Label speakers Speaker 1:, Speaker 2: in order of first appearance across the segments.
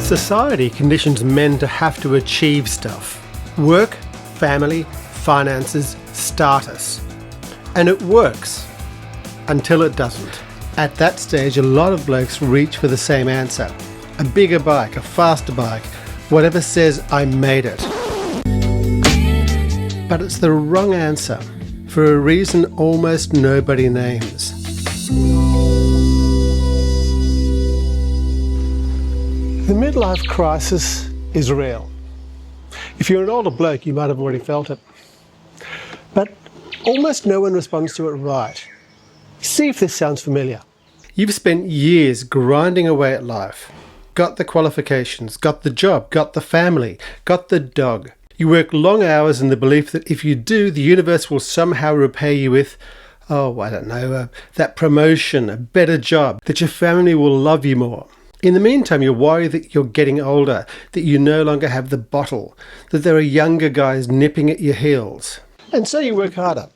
Speaker 1: Society conditions men to have to achieve stuff. Work, family, finances, status. And it works. Until it doesn't. At that stage, a lot of blokes reach for the same answer. A bigger bike, a faster bike, whatever says I made it. But it's the wrong answer, for a reason almost nobody names. The midlife crisis is real. If you're an older bloke, you might have already felt it. But almost no one responds to it right. See if this sounds familiar. You've spent years grinding away at life. Got the qualifications, got the job, got the family, got the dog. You work long hours in the belief that if you do, the universe will somehow repay you with, that promotion, a better job, that your family will love you more. In the meantime, you're worried that you're getting older, that you no longer have the bottle, that there are younger guys nipping at your heels. And so you work harder.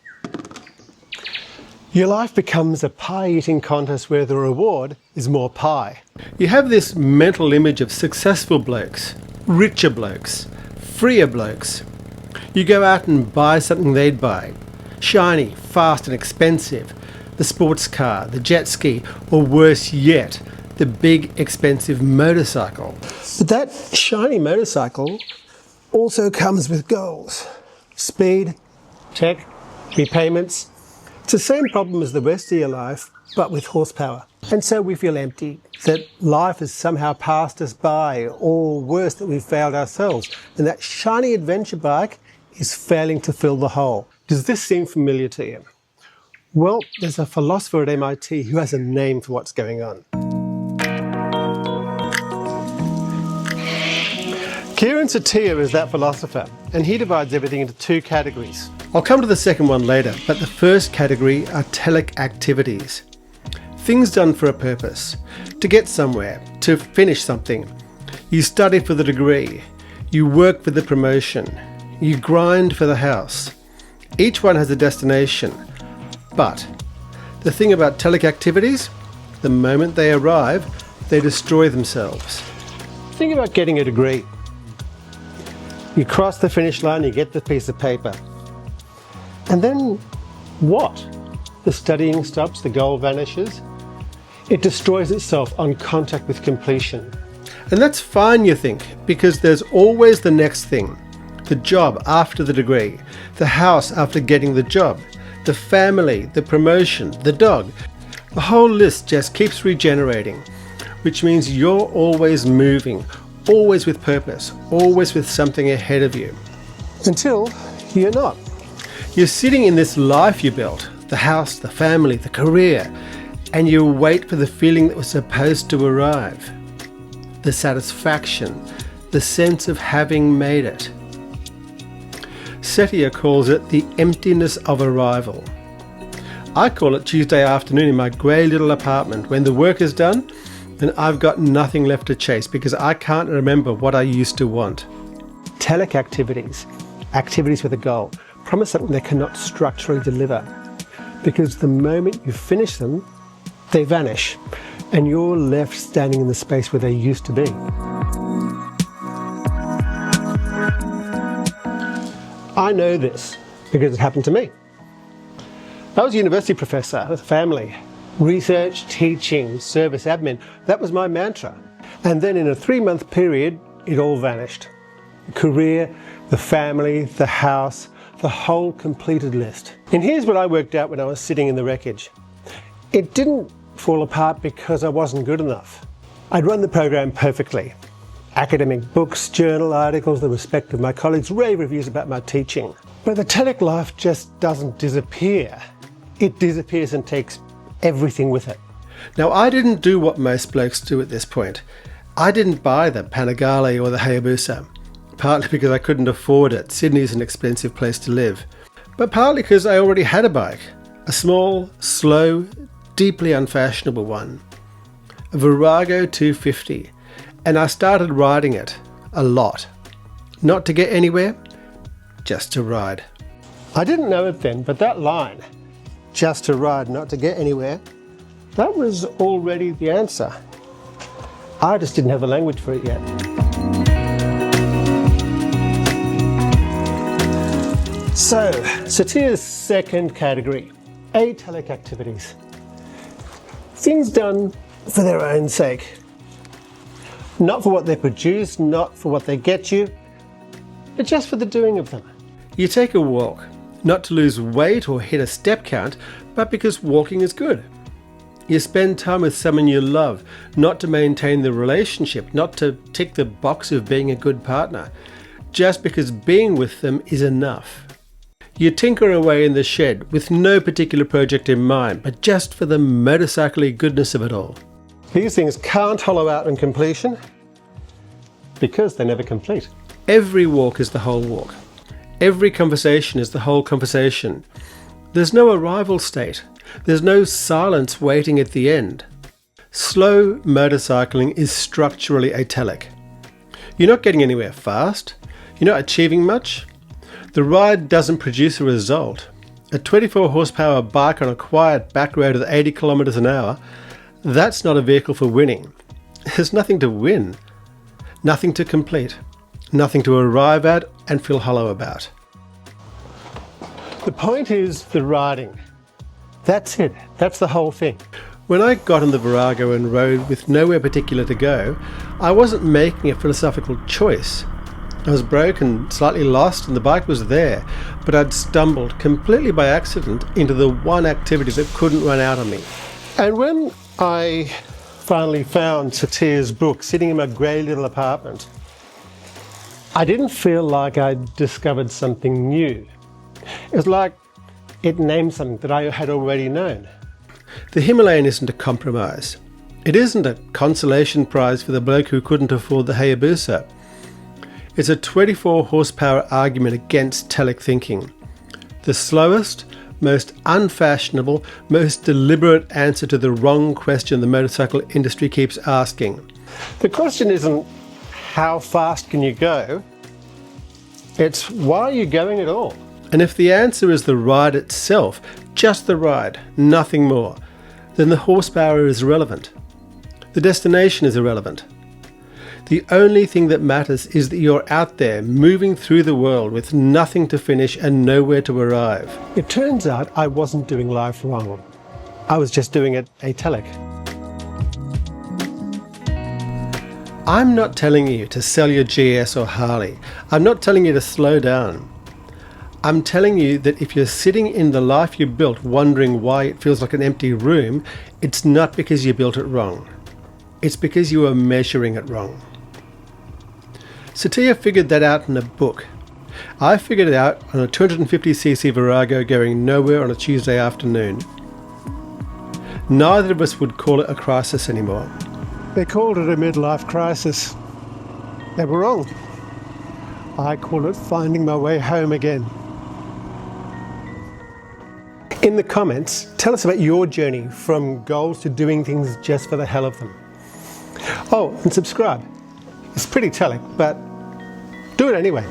Speaker 1: Your life becomes a pie-eating contest where the reward is more pie. You have this mental image of successful blokes, richer blokes, freer blokes. You go out and buy something they'd buy. Shiny, fast and expensive. The sports car, the jet ski, or worse yet, the big expensive motorcycle. But that shiny motorcycle also comes with goals. Speed, tech, repayments. It's the same problem as the rest of your life, but with horsepower. And so we feel empty, that life has somehow passed us by, or worse, that we've failed ourselves. And that shiny adventure bike is failing to fill the hole. Does this seem familiar to you? Well, there's a philosopher at MIT who has a name for what's going on. Kieran Setiya is that philosopher, and he divides everything into two categories. I'll come to the second one later, but the first category are telic activities. Things done for a purpose, to get somewhere, to finish something. You study for the degree, you work for the promotion, you grind for the house. Each one has a destination, but the thing about telic activities, the moment they arrive, they destroy themselves. Think about getting a degree. You cross the finish line, you get the piece of paper. And then what? The studying stops, the goal vanishes. It destroys itself on contact with completion. And that's fine, you think, because there's always the next thing. The job after the degree, the house after getting the job, the family, the promotion, the dog. The whole list just keeps regenerating, which means you're always moving, always with purpose, always with something ahead of you. Until you're not. You're sitting in this life you built, the house, the family, the career, and you wait for the feeling that was supposed to arrive. The satisfaction, the sense of having made it. Setiya calls it the emptiness of arrival. I call it Tuesday afternoon in my grey little apartment when the work is done and I've got nothing left to chase because I can't remember what I used to want. Telic activities, activities with a goal, promise something they cannot structurally deliver, because the moment you finish them, they vanish, and you're left standing in the space where they used to be. I know this because it happened to me. I was a university professor with a family. Research, teaching, service admin, that was my mantra. And then in a 3-month period, it all vanished. The career, the family, the house, the whole completed list. And here's what I worked out when I was sitting in the wreckage. It didn't fall apart because I wasn't good enough. I'd run the program perfectly. Academic books, journal articles, the respect of my colleagues, rave reviews about my teaching. But the Atelic Life just doesn't disappear. It disappears and takes everything with it. Now, I didn't do what most blokes do at this point. I didn't buy the Panigale or the Hayabusa, partly because I couldn't afford it. Sydney's an expensive place to live. But partly because I already had a bike, a small, slow, deeply unfashionable one, a Virago 250, and I started riding it a lot. Not to get anywhere, just to ride. I didn't know it then, but that line, just to ride, not to get anywhere, that was already the answer. I just didn't have the language for it yet. So, Setiya's second category, atelic activities. Things done for their own sake. Not for what they produce, not for what they get you, but just for the doing of them. You take a walk, not to lose weight or hit a step count, but because walking is good. You spend time with someone you love, not to maintain the relationship, not to tick the box of being a good partner, just because being with them is enough. You tinker away in the shed with no particular project in mind, but just for the motorcycle-y goodness of it all. These things can't hollow out in completion because they never complete. Every walk is the whole walk. Every conversation is the whole conversation. There's no arrival state. There's no silence waiting at the end. Slow motorcycling is structurally atelic. You're not getting anywhere fast. You're not achieving much. The ride doesn't produce a result. A 24 horsepower bike on a quiet back road at 80 kilometers an hour, that's not a vehicle for winning. There's nothing to win, nothing to complete, nothing to arrive at and feel hollow about. The point is the riding. That's it. That's the whole thing. When I got on the Virago and rode with nowhere particular to go, I wasn't making a philosophical choice. I was broke and slightly lost and the bike was there, but I'd stumbled completely by accident into the one activity that couldn't run out on me. And when I finally found Setiya's book sitting in my grey little apartment, I didn't feel like I'd discovered something new. It was like it named something that I had already known. The Himalayan isn't a compromise. It isn't a consolation prize for the bloke who couldn't afford the Hayabusa. It's a 24 horsepower argument against telic thinking. The slowest, most unfashionable, most deliberate answer to the wrong question the motorcycle industry keeps asking. The question isn't how fast can you go? It's why are you going at all? And if the answer is the ride itself, just the ride, nothing more, then the horsepower is irrelevant. The destination is irrelevant. The only thing that matters is that you're out there moving through the world with nothing to finish and nowhere to arrive. It turns out I wasn't doing life wrong. I was just doing it atelic. I'm not telling you to sell your GS or Harley. I'm not telling you to slow down. I'm telling you that if you're sitting in the life you built wondering why it feels like an empty room, it's not because you built it wrong. It's because you were measuring it wrong. Setiya figured that out in a book. I figured it out on a 250cc Virago going nowhere on a Tuesday afternoon. Neither of us would call it a crisis anymore. They called it a midlife crisis. They were wrong. I call it finding my way home again. In the comments, tell us about your journey from goals to doing things just for the hell of them. Oh, and subscribe. It's pretty telic, but do it anyway.